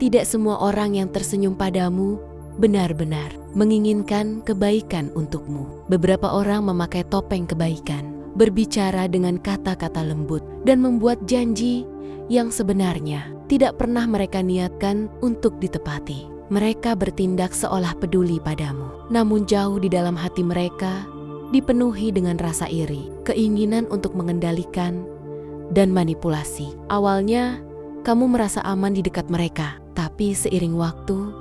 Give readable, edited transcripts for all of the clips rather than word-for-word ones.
Tidak semua orang yang tersenyum padamu benar-benar menginginkan kebaikan untukmu. Beberapa orang memakai topeng kebaikan, berbicara dengan kata-kata lembut, dan membuat janji yang sebenarnya tidak pernah mereka niatkan untuk ditepati. Mereka bertindak seolah peduli padamu, namun jauh di dalam hati mereka dipenuhi dengan rasa iri, keinginan untuk mengendalikan, dan manipulasi. Awalnya, kamu merasa aman di dekat mereka, tapi seiring waktu,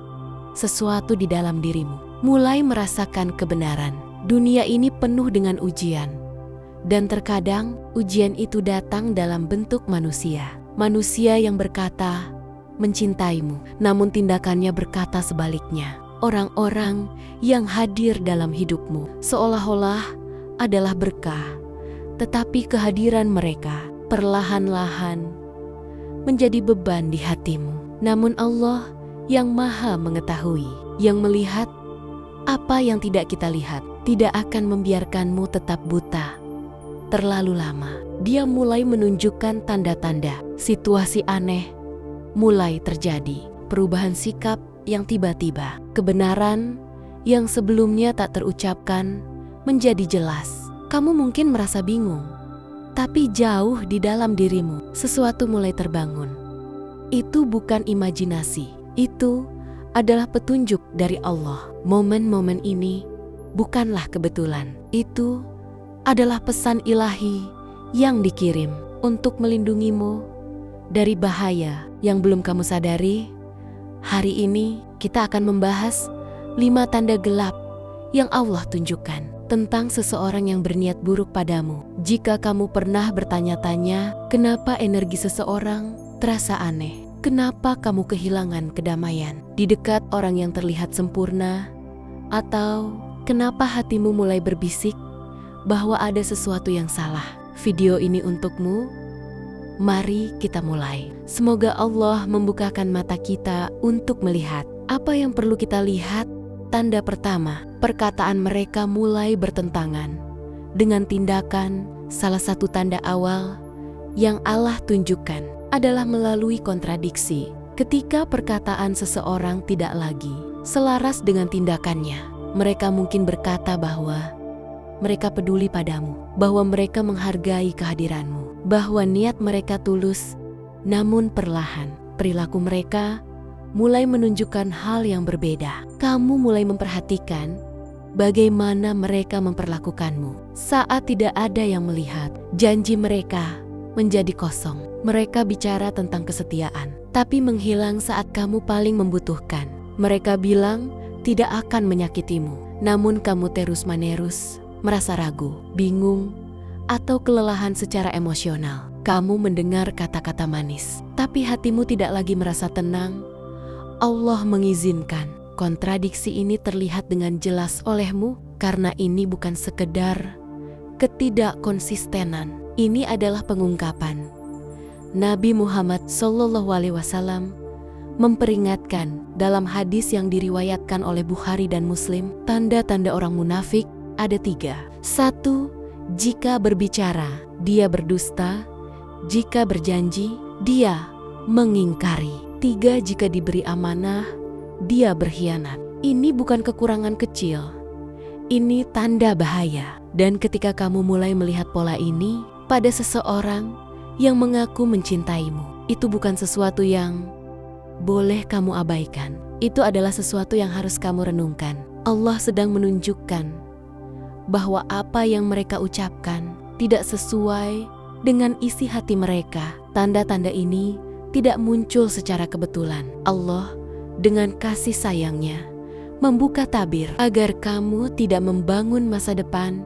sesuatu di dalam dirimu mulai merasakan kebenaran. Dunia ini penuh dengan ujian, dan terkadang ujian itu datang dalam bentuk manusia. Manusia yang berkata mencintaimu, namun tindakannya berkata sebaliknya. Orang-orang yang hadir dalam hidupmu seolah-olah adalah berkah, tetapi kehadiran mereka perlahan-lahan menjadi beban di hatimu. Namun Allah yang Maha Mengetahui, yang melihat apa yang tidak kita lihat, tidak akan membiarkanmu tetap buta terlalu lama. Dia mulai menunjukkan tanda-tanda. Situasi aneh mulai terjadi. Perubahan sikap yang tiba-tiba. Kebenaran yang sebelumnya tak terucapkan menjadi jelas. Kamu mungkin merasa bingung, tapi jauh di dalam dirimu sesuatu mulai terbangun. Itu bukan imajinasi, itu adalah petunjuk dari Allah. Momen-momen ini bukanlah kebetulan. Itu adalah pesan ilahi yang dikirim untuk melindungimu dari bahaya yang belum kamu sadari. Hari ini kita akan membahas 5 tanda gelap yang Allah tunjukkan tentang seseorang yang berniat buruk padamu. Jika kamu pernah bertanya-tanya, kenapa energi seseorang terasa aneh? Kenapa kamu kehilangan kedamaian di dekat orang yang terlihat sempurna? Atau kenapa hatimu mulai berbisik bahwa ada sesuatu yang salah? Video ini untukmu. Mari kita mulai. Semoga Allah membukakan mata kita untuk melihat apa yang perlu kita lihat. Tanda pertama, perkataan mereka mulai bertentangan dengan tindakan. Salah satu tanda awal yang Allah tunjukkan adalah melalui kontradiksi. Ketika perkataan seseorang tidak lagi selaras dengan tindakannya, mereka mungkin berkata bahwa mereka peduli padamu, bahwa mereka menghargai kehadiranmu, bahwa niat mereka tulus, namun perlahan perilaku mereka mulai menunjukkan hal yang berbeda. Kamu mulai memperhatikan bagaimana mereka memperlakukanmu saat tidak ada yang melihat. Janji mereka menjadi kosong. Mereka bicara tentang kesetiaan, tapi menghilang saat kamu paling membutuhkan. Mereka bilang tidak akan menyakitimu, namun kamu terus-menerus merasa ragu, bingung, atau kelelahan secara emosional. Kamu mendengar kata-kata manis, tapi hatimu tidak lagi merasa tenang. Allah mengizinkan kontradiksi ini terlihat dengan jelas olehmu, karena ini bukan sekedar ketidakkonsistenan. Ini adalah pengungkapan. Nabi Muhammad SAW memperingatkan dalam hadis yang diriwayatkan oleh Bukhari dan Muslim, tanda-tanda orang munafik ada 3. 1. Jika berbicara, dia berdusta. Jika berjanji, dia mengingkari. 3. Jika diberi amanah, dia berkhianat. Ini bukan kekurangan kecil. Ini tanda bahaya. Dan ketika kamu mulai melihat pola ini pada seseorang yang mengaku mencintaimu, itu bukan sesuatu yang boleh kamu abaikan. Itu adalah sesuatu yang harus kamu renungkan. Allah sedang menunjukkan bahwa apa yang mereka ucapkan tidak sesuai dengan isi hati mereka. Tanda-tanda ini tidak muncul secara kebetulan. Allah dengan kasih sayangnya membuka tabir agar kamu tidak membangun masa depan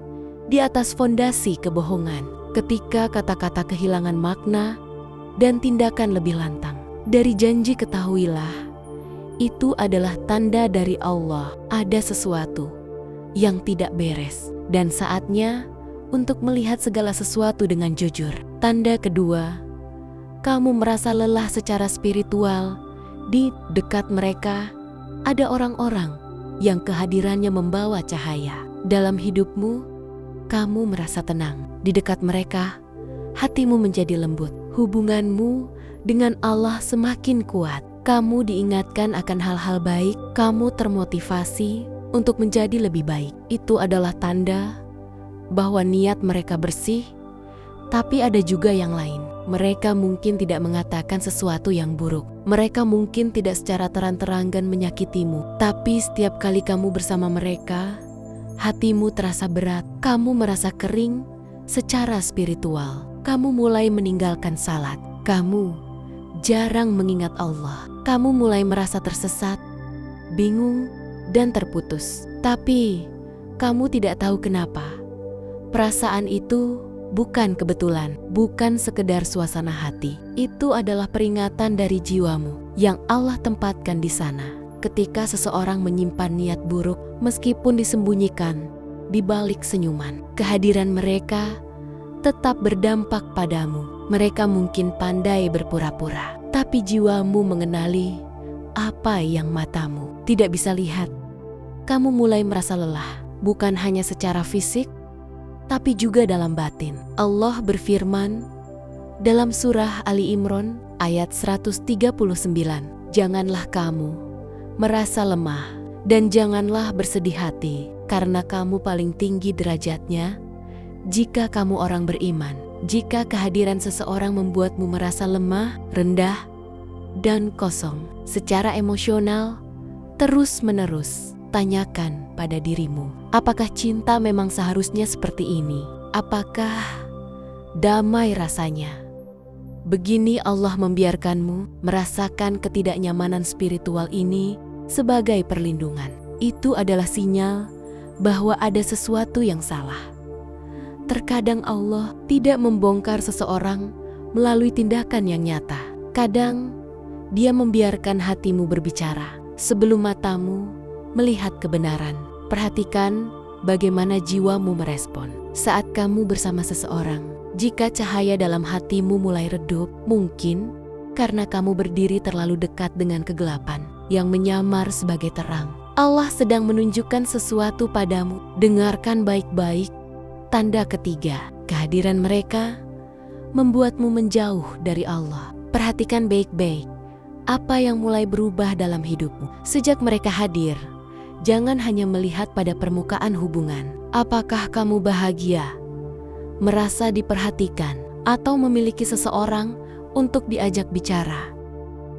di atas fondasi kebohongan. Ketika kata-kata kehilangan makna dan tindakan lebih lantang dari janji, ketahuilah itu adalah tanda dari Allah. Ada sesuatu yang tidak beres dan saatnya untuk melihat segala sesuatu dengan jujur. Tanda kedua, kamu merasa lelah secara spiritual. Di dekat mereka ada orang-orang yang kehadirannya membawa cahaya dalam hidupmu. Kamu merasa tenang di dekat mereka, hatimu menjadi lembut, hubunganmu dengan Allah semakin kuat. kamu diingatkan akan hal-hal baik, kamu termotivasi untuk menjadi lebih baik. Itu adalah tanda bahwa niat mereka bersih, tapi ada juga yang lain. Mereka mungkin tidak mengatakan sesuatu yang buruk. Mereka mungkin tidak secara terang-terangan menyakitimu, tapi setiap kali kamu bersama mereka, hatimu terasa berat, kamu merasa kering secara spiritual. Kamu mulai meninggalkan salat, kamu jarang mengingat Allah. Kamu mulai merasa tersesat, bingung, dan terputus. Tapi kamu tidak tahu kenapa. Perasaan itu bukan kebetulan, bukan sekedar suasana hati. Itu adalah peringatan dari jiwamu yang Allah tempatkan di sana. Ketika seseorang menyimpan niat buruk, meskipun disembunyikan di balik senyuman, kehadiran mereka tetap berdampak padamu. Mereka mungkin pandai berpura-pura, tapi jiwamu mengenali apa yang matamu tidak bisa lihat. Kamu mulai merasa lelah, bukan hanya secara fisik, tapi juga dalam batin. Allah berfirman dalam surah Ali Imran ayat 139, "Janganlah kamu merasa lemah dan janganlah bersedih hati, karena kamu paling tinggi derajatnya jika kamu orang beriman." Jika kehadiran seseorang membuatmu merasa lemah, rendah, dan kosong secara emosional, terus-menerus tanyakan pada dirimu, apakah cinta memang seharusnya seperti ini? Apakah damai rasanya? Begini Allah membiarkanmu merasakan ketidaknyamanan spiritual ini sebagai perlindungan. Itu adalah sinyal bahwa ada sesuatu yang salah. Terkadang Allah tidak membongkar seseorang melalui tindakan yang nyata. Kadang Dia membiarkan hatimu berbicara sebelum matamu melihat kebenaran. Perhatikan bagaimana jiwamu merespon saat kamu bersama seseorang. Jika cahaya dalam hatimu mulai redup, mungkin karena kamu berdiri terlalu dekat dengan kegelapan yang menyamar sebagai terang. Allah sedang menunjukkan sesuatu padamu. Dengarkan baik-baik. Tanda ketiga, kehadiran mereka membuatmu menjauh dari Allah. Perhatikan baik-baik apa yang mulai berubah dalam hidupmu sejak mereka hadir. Jangan hanya melihat pada permukaan hubungan. Apakah kamu bahagia, merasa diperhatikan, atau memiliki seseorang untuk diajak bicara?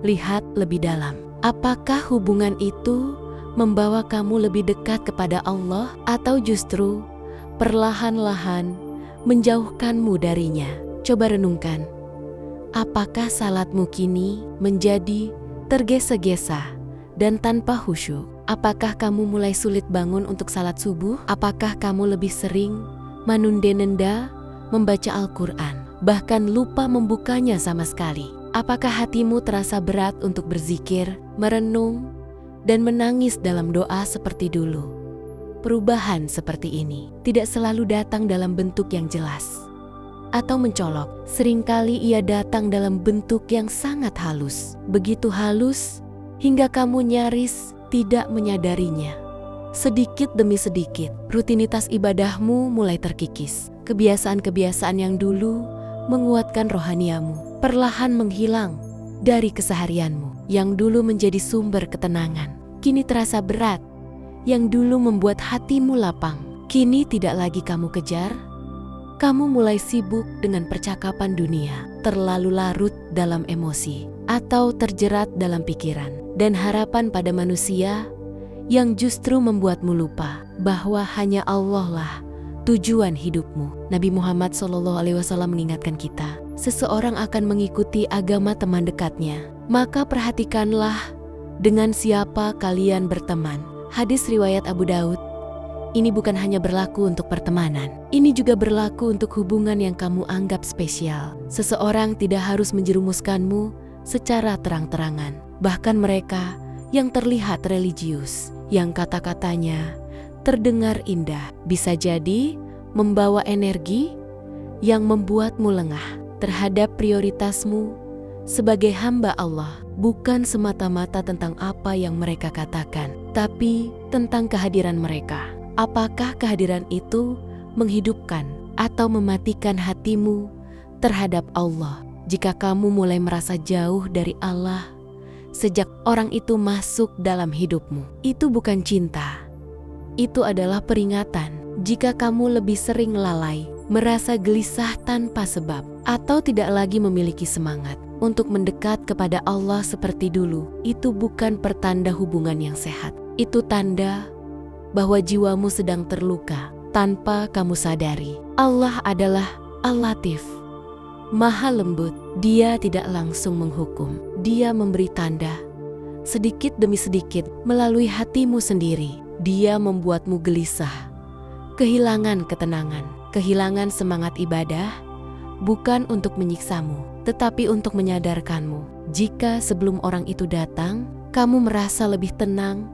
Lihat lebih dalam. Apakah hubungan itu membawa kamu lebih dekat kepada Allah, atau justru perlahan-lahan menjauhkanmu darinya? Coba renungkan. Apakah salatmu kini menjadi tergesa-gesa dan tanpa khusyuk? Apakah kamu mulai sulit bangun untuk salat subuh? Apakah kamu lebih sering menunda-nunda membaca Al-Quran, bahkan lupa membukanya sama sekali? Apakah hatimu terasa berat untuk berzikir, merenung, dan menangis dalam doa seperti dulu? Perubahan seperti ini tidak selalu datang dalam bentuk yang jelas atau mencolok. Seringkali ia datang dalam bentuk yang sangat halus. Begitu halus hingga kamu nyaris tidak menyadarinya. Sedikit demi sedikit, rutinitas ibadahmu mulai terkikis. Kebiasaan-kebiasaan yang dulu menguatkan rohaniamu perlahan menghilang dari keseharianmu. Yang dulu menjadi sumber ketenangan, kini terasa berat. Yang dulu membuat hatimu lapang, kini tidak lagi kamu kejar. Kamu mulai sibuk dengan percakapan dunia, terlalu larut dalam emosi, atau terjerat dalam pikiran dan harapan pada manusia yang justru membuatmu lupa bahwa hanya Allah lah tujuan hidupmu. Nabi Muhammad SAW mengingatkan kita, seseorang akan mengikuti agama teman dekatnya, maka perhatikanlah dengan siapa kalian berteman. Hadis riwayat Abu Daud. Ini bukan hanya berlaku untuk pertemanan, ini juga berlaku untuk hubungan yang kamu anggap spesial. Seseorang tidak harus menjerumuskanmu secara terang-terangan. Bahkan mereka yang terlihat religius, yang kata-katanya terdengar indah, bisa jadi membawa energi yang membuatmu lengah terhadap prioritasmu sebagai hamba Allah. Bukan semata-mata tentang apa yang mereka katakan, tapi tentang kehadiran mereka. Apakah kehadiran itu menghidupkan atau mematikan hatimu terhadap Allah? Jika kamu mulai merasa jauh dari Allah, sejak orang itu masuk dalam hidupmu. Itu bukan cinta. Itu adalah peringatan jika kamu lebih sering lalai, merasa gelisah tanpa sebab, atau tidak lagi memiliki semangat untuk mendekat kepada Allah seperti dulu. Itu bukan pertanda hubungan yang sehat. Itu tanda bahwa jiwamu sedang terluka tanpa kamu sadari. Allah adalah Al-Latif, Maha lembut. Dia tidak langsung menghukum. Dia memberi tanda sedikit demi sedikit melalui hatimu sendiri. Dia membuatmu gelisah, kehilangan ketenangan, kehilangan semangat ibadah, bukan untuk menyiksamu, tetapi untuk menyadarkanmu. Jika sebelum orang itu datang, kamu merasa lebih tenang,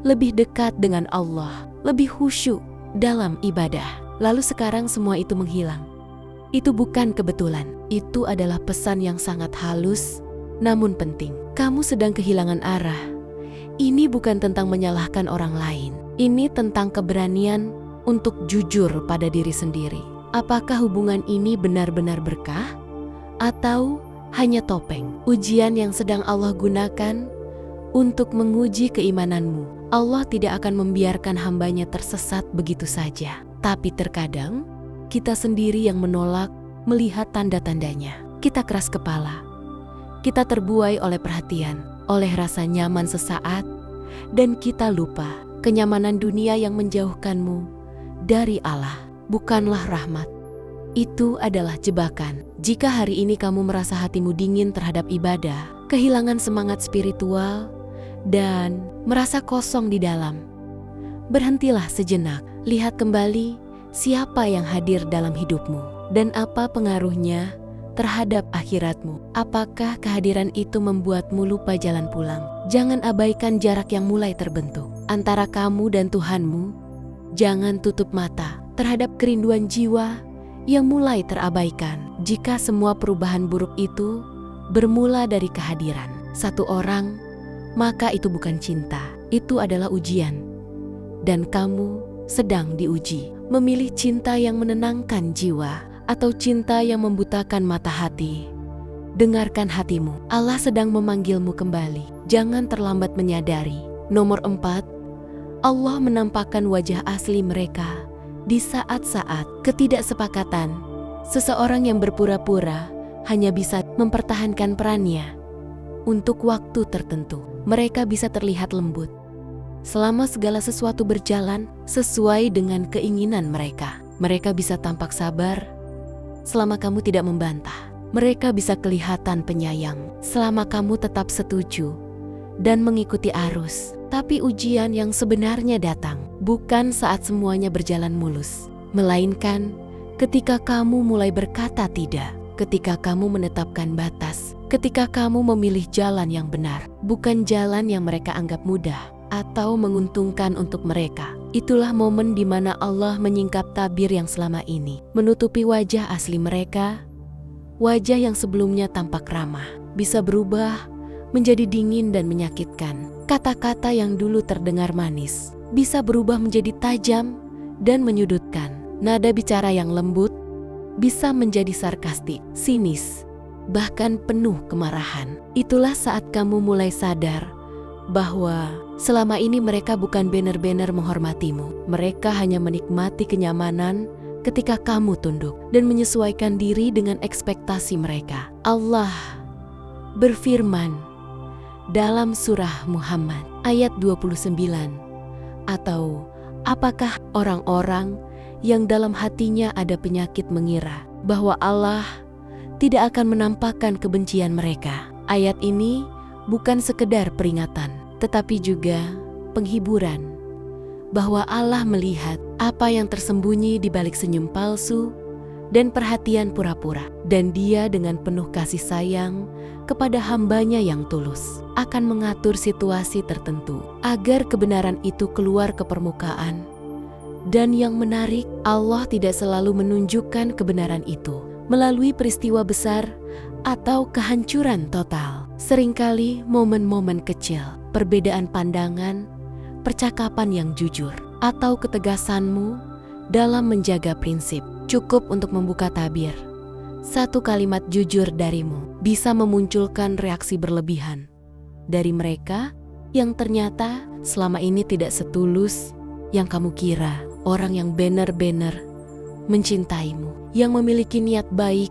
lebih dekat dengan Allah, lebih khusyuk dalam ibadah, lalu sekarang semua itu menghilang. Itu bukan kebetulan. Itu adalah pesan yang sangat halus, namun penting. Kamu sedang kehilangan arah. Ini bukan tentang menyalahkan orang lain. Ini tentang keberanian untuk jujur pada diri sendiri. Apakah hubungan ini benar-benar berkah? Atau hanya topeng? Ujian yang sedang Allah gunakan untuk menguji keimananmu. Allah tidak akan membiarkan hambanya tersesat begitu saja. Tapi terkadang kita sendiri yang menolak melihat tanda-tandanya. Kita keras kepala. Kita terbuai oleh perhatian, oleh rasa nyaman sesaat, dan kita lupa kenyamanan dunia yang menjauhkanmu dari Allah bukanlah rahmat. Itu adalah jebakan. Jika hari ini kamu merasa hatimu dingin terhadap ibadah, kehilangan semangat spiritual, dan merasa kosong di dalam, berhentilah sejenak. Lihat kembali siapa yang hadir dalam hidupmu dan apa pengaruhnya terhadap akhiratmu. Apakah kehadiran itu membuatmu lupa jalan pulang? Jangan abaikan jarak yang mulai terbentuk antara kamu dan Tuhanmu. Jangan tutup mata terhadap kerinduan jiwa yang mulai terabaikan. Jika semua perubahan buruk itu bermula dari kehadiran satu orang, maka itu bukan cinta. Itu adalah ujian. Dan kamu sedang diuji. Memilih cinta yang menenangkan jiwa atau cinta yang membutakan mata hati. Dengarkan hatimu. Allah sedang memanggilmu kembali. Jangan terlambat menyadari. Nomor 4, Allah menampakkan wajah asli mereka di saat-saat ketidaksepakatan. Seseorang yang berpura-pura hanya bisa mempertahankan perannya untuk waktu tertentu. Mereka bisa terlihat lembut selama segala sesuatu berjalan sesuai dengan keinginan mereka. Mereka bisa tampak sabar selama kamu tidak membantah. Mereka bisa kelihatan penyayang selama kamu tetap setuju dan mengikuti arus. Tapi ujian yang sebenarnya datang bukan saat semuanya berjalan mulus, melainkan ketika kamu mulai berkata tidak, ketika kamu menetapkan batas, ketika kamu memilih jalan yang benar, bukan jalan yang mereka anggap mudah atau menguntungkan untuk mereka. Itulah momen di mana Allah menyingkap tabir yang selama ini menutupi wajah asli mereka. Wajah yang sebelumnya tampak ramah bisa berubah menjadi dingin dan menyakitkan. Kata-kata yang dulu terdengar manis bisa berubah menjadi tajam dan menyudutkan. Nada bicara yang lembut bisa menjadi sarkastik, sinis, bahkan penuh kemarahan. Itulah saat kamu mulai sadar bahwa selama ini mereka bukan benar-benar menghormatimu. Mereka hanya menikmati kenyamanan ketika kamu tunduk dan menyesuaikan diri dengan ekspektasi mereka. Allah berfirman dalam surah Muhammad ayat 29, atau apakah orang-orang yang dalam hatinya ada penyakit mengira bahwa Allah tidak akan menampakkan kebencian mereka? Ayat ini bukan sekedar peringatan, tetapi juga penghiburan bahwa Allah melihat apa yang tersembunyi di balik senyum palsu dan perhatian pura-pura. Dan Dia dengan penuh kasih sayang kepada hambanya yang tulus akan mengatur situasi tertentu agar kebenaran itu keluar ke permukaan. Dan yang menarik, Allah tidak selalu menunjukkan kebenaran itu melalui peristiwa besar atau kehancuran total. Seringkali momen-momen kecil, perbedaan pandangan, percakapan yang jujur, atau ketegasanmu dalam menjaga prinsip cukup untuk membuka tabir. Satu kalimat jujur darimu bisa memunculkan reaksi berlebihan dari mereka yang ternyata selama ini tidak setulus yang kamu kira. Orang yang benar-benar mencintaimu, yang memiliki niat baik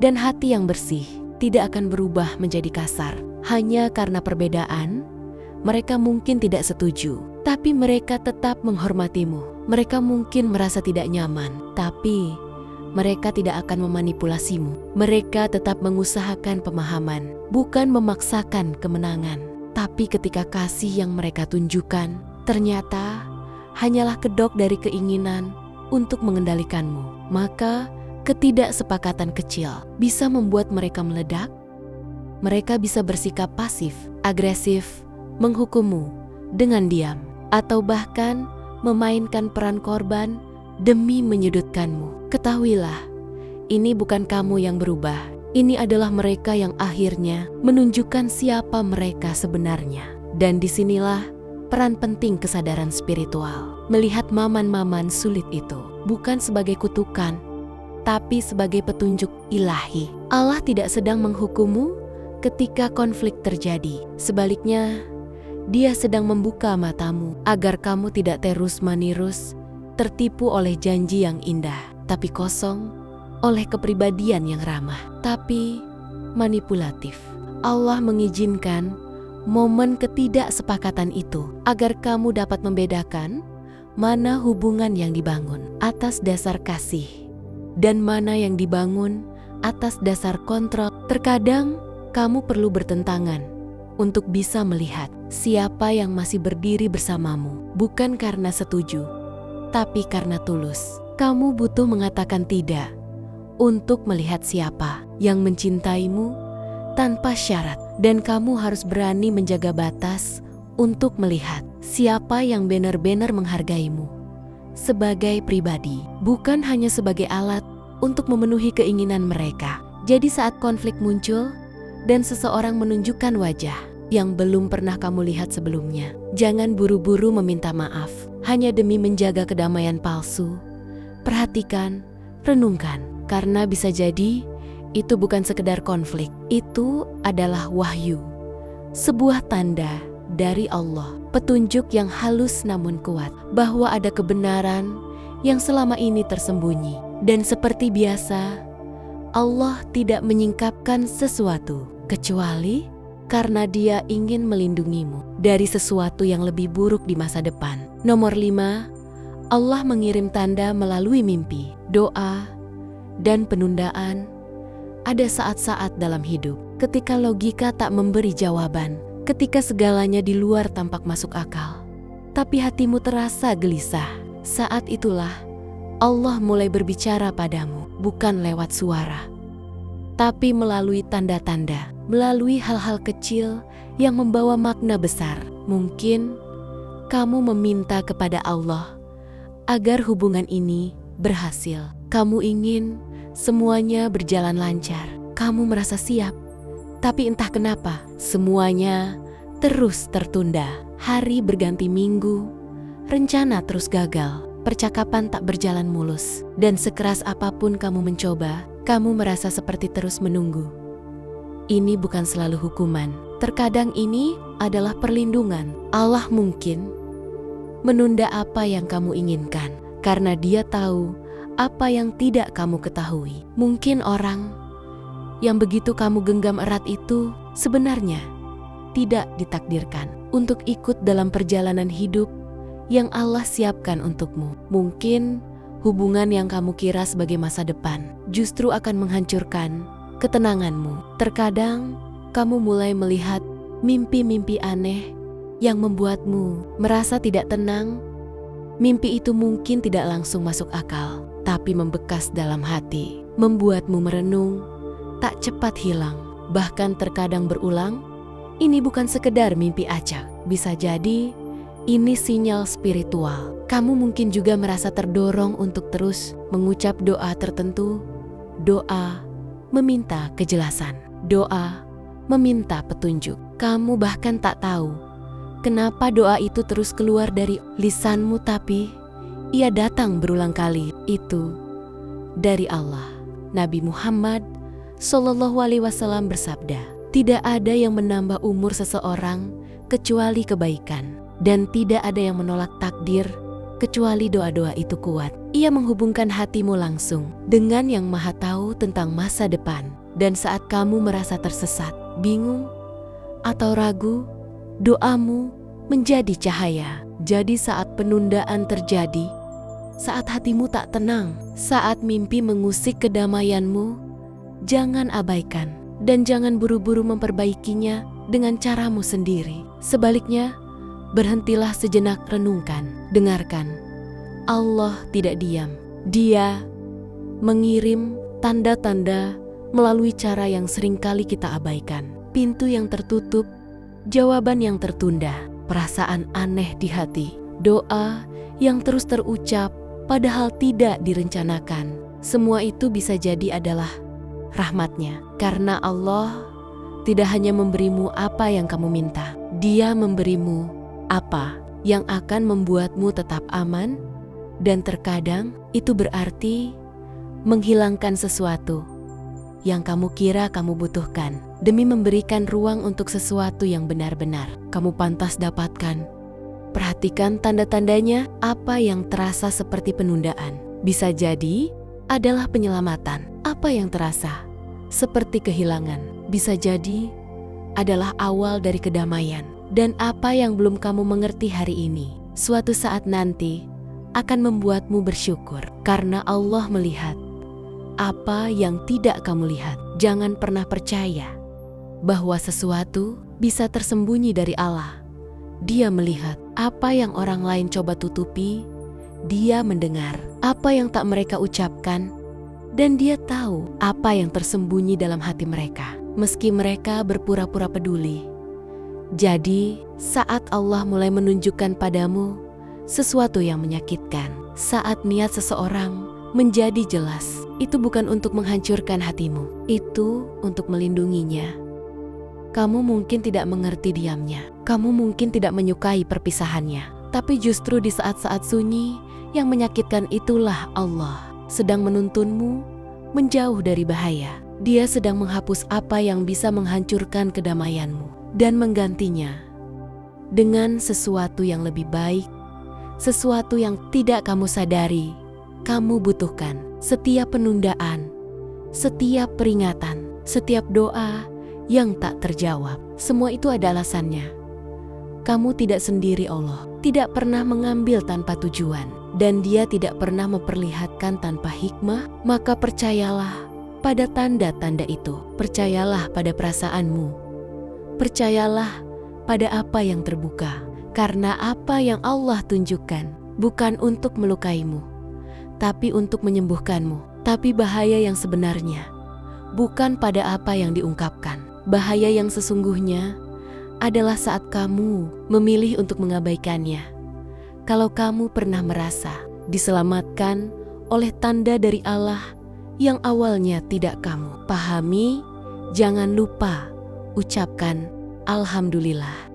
dan hati yang bersih, tidak akan berubah menjadi kasar. Hanya karena perbedaan, mereka mungkin tidak setuju, tapi mereka tetap menghormatimu. Mereka mungkin merasa tidak nyaman, tapi mereka tidak akan memanipulasimu. Mereka tetap mengusahakan pemahaman, bukan memaksakan kemenangan. Tapi ketika kasih yang mereka tunjukkan ternyata hanyalah kedok dari keinginan untuk mengendalikanmu, maka ketidaksepakatan kecil bisa membuat mereka meledak. Mereka bisa bersikap pasif, agresif, menghukummu dengan diam, atau bahkan memainkan peran korban demi menyudutkanmu. Ketahuilah, ini bukan kamu yang berubah. Ini adalah mereka yang akhirnya menunjukkan siapa mereka sebenarnya. Dan disinilah peran penting kesadaran spiritual. Melihat maman-maman sulit itu bukan sebagai kutukan, tapi sebagai petunjuk ilahi. Allah tidak sedang menghukummu ketika konflik terjadi. Sebaliknya, Dia sedang membuka matamu agar kamu tidak terus-menerus tertipu oleh janji yang indah, tapi kosong oleh kepribadian yang ramah, tapi manipulatif. Allah mengizinkan momen ketidaksepakatan itu agar kamu dapat membedakan mana hubungan yang dibangun atas dasar kasih dan mana yang dibangun atas dasar kontrol. Terkadang kamu perlu bertentangan untuk bisa melihat siapa yang masih berdiri bersamamu, bukan karena setuju, tapi karena tulus. Kamu butuh mengatakan tidak untuk melihat siapa yang mencintaimu tanpa syarat, dan kamu harus berani menjaga batas untuk melihat siapa yang benar-benar menghargaimu sebagai pribadi, bukan hanya sebagai alat untuk memenuhi keinginan mereka. Jadi saat konflik muncul dan seseorang menunjukkan wajah yang belum pernah kamu lihat sebelumnya, jangan buru-buru meminta maaf hanya demi menjaga kedamaian palsu. Perhatikan, renungkan, karena bisa jadi itu bukan sekedar konflik, itu adalah wahyu, sebuah tanda dari Allah, petunjuk yang halus namun kuat bahwa ada kebenaran yang selama ini tersembunyi. Dan seperti biasa, Allah tidak menyingkapkan sesuatu kecuali karena Dia ingin melindungimu dari sesuatu yang lebih buruk di masa depan. Nomor 5, Allah mengirim tanda melalui mimpi, doa, dan penundaan. Ada saat-saat dalam hidup ketika logika tak memberi jawaban, ketika segalanya di luar tampak masuk akal, tapi hatimu terasa gelisah. Saat itulah Allah mulai berbicara padamu, bukan lewat suara, tapi melalui tanda-tanda, melalui hal-hal kecil yang membawa makna besar. Mungkin kamu meminta kepada Allah agar hubungan ini berhasil. Kamu ingin semuanya berjalan lancar. Kamu merasa siap, tapi entah kenapa semuanya terus tertunda. Hari berganti minggu, rencana terus gagal, percakapan tak berjalan mulus, dan sekeras apapun kamu mencoba, kamu merasa seperti terus menunggu. Ini bukan selalu hukuman. Terkadang ini adalah perlindungan. Allah mungkin menunda apa yang kamu inginkan karena Dia tahu apa yang tidak kamu ketahui. Mungkin orang yang begitu kamu genggam erat itu sebenarnya tidak ditakdirkan untuk ikut dalam perjalanan hidup yang Allah siapkan untukmu. Mungkin hubungan yang kamu kira sebagai masa depan justru akan menghancurkan ketenanganmu. Terkadang kamu mulai melihat mimpi-mimpi aneh yang membuatmu merasa tidak tenang. Mimpi itu mungkin tidak langsung masuk akal, tapi membekas dalam hati, membuatmu merenung, tak cepat hilang, bahkan terkadang berulang. Ini bukan sekedar mimpi acak, bisa jadi ini sinyal spiritual. Kamu mungkin juga merasa terdorong untuk terus mengucap doa tertentu, doa meminta kejelasan, doa meminta petunjuk. Kamu bahkan tak tahu kenapa doa itu terus keluar dari lisanmu, tapi ia datang berulang kali. Itu dari Allah. Nabi Muhammad SAW bersabda, Tidak ada yang menambah umur seseorang kecuali kebaikan, dan tidak ada yang menolak takdir kecuali doa-doa itu kuat. Ia menghubungkan hatimu langsung dengan Yang Maha Tahu tentang masa depan. Dan saat kamu merasa tersesat, bingung, atau ragu, doamu menjadi cahaya. Jadi saat penundaan terjadi, saat hatimu tak tenang, saat mimpi mengusik kedamaianmu, jangan abaikan dan jangan buru-buru memperbaikinya dengan caramu sendiri. Sebaliknya, berhentilah sejenak, renungkan, dengarkan. Allah tidak diam. Dia mengirim tanda-tanda melalui cara yang seringkali kita abaikan. Pintu yang tertutup, jawaban yang tertunda, perasaan aneh di hati, doa yang terus terucap padahal tidak direncanakan. Semua itu bisa jadi adalah rahmat-Nya. Karena Allah tidak hanya memberimu apa yang kamu minta, Dia memberimu apa yang akan membuatmu tetap aman, dan terkadang itu berarti menghilangkan sesuatu yang kamu kira kamu butuhkan demi memberikan ruang untuk sesuatu yang benar-benar kamu pantas dapatkan. Perhatikan tanda-tandanya. Apa yang terasa seperti penundaan bisa jadi adalah penyelamatan. Apa yang terasa seperti kehilangan bisa jadi adalah awal dari kedamaian. Dan apa yang belum kamu mengerti hari ini, suatu saat nanti akan membuatmu bersyukur karena Allah melihat apa yang tidak kamu lihat. Jangan pernah percaya bahwa sesuatu bisa tersembunyi dari Allah. Dia melihat apa yang orang lain coba tutupi. Dia mendengar apa yang tak mereka ucapkan, dan Dia tahu apa yang tersembunyi dalam hati mereka, meski mereka berpura-pura peduli. Jadi, saat Allah mulai menunjukkan padamu sesuatu yang menyakitkan, saat niat seseorang menjadi jelas, itu bukan untuk menghancurkan hatimu, itu untuk melindunginya. Kamu mungkin tidak mengerti diamnya, kamu mungkin tidak menyukai perpisahannya, tapi justru di saat-saat sunyi yang menyakitkan itulah Allah sedang menuntunmu menjauh dari bahaya. Dia sedang menghapus apa yang bisa menghancurkan kedamaianmu dan menggantinya dengan sesuatu yang lebih baik, sesuatu yang tidak kamu sadari kamu butuhkan. Setiap penundaan, setiap peringatan, setiap doa yang tak terjawab, semua itu ada alasannya. Kamu tidak sendiri. Allah tidak pernah mengambil tanpa tujuan, dan Dia tidak pernah memperlihatkan tanpa hikmah. Maka percayalah pada tanda-tanda itu. Percayalah pada perasaanmu. Percayalah pada apa yang terbuka. Karena apa yang Allah tunjukkan bukan untuk melukaimu, tapi untuk menyembuhkanmu. Tapi bahaya yang sebenarnya bukan pada apa yang diungkapkan. Bahaya yang sesungguhnya adalah saat kamu memilih untuk mengabaikannya. Kalau kamu pernah merasa diselamatkan oleh tanda dari Allah yang awalnya tidak kamu pahami, jangan lupa ucapkan Alhamdulillah.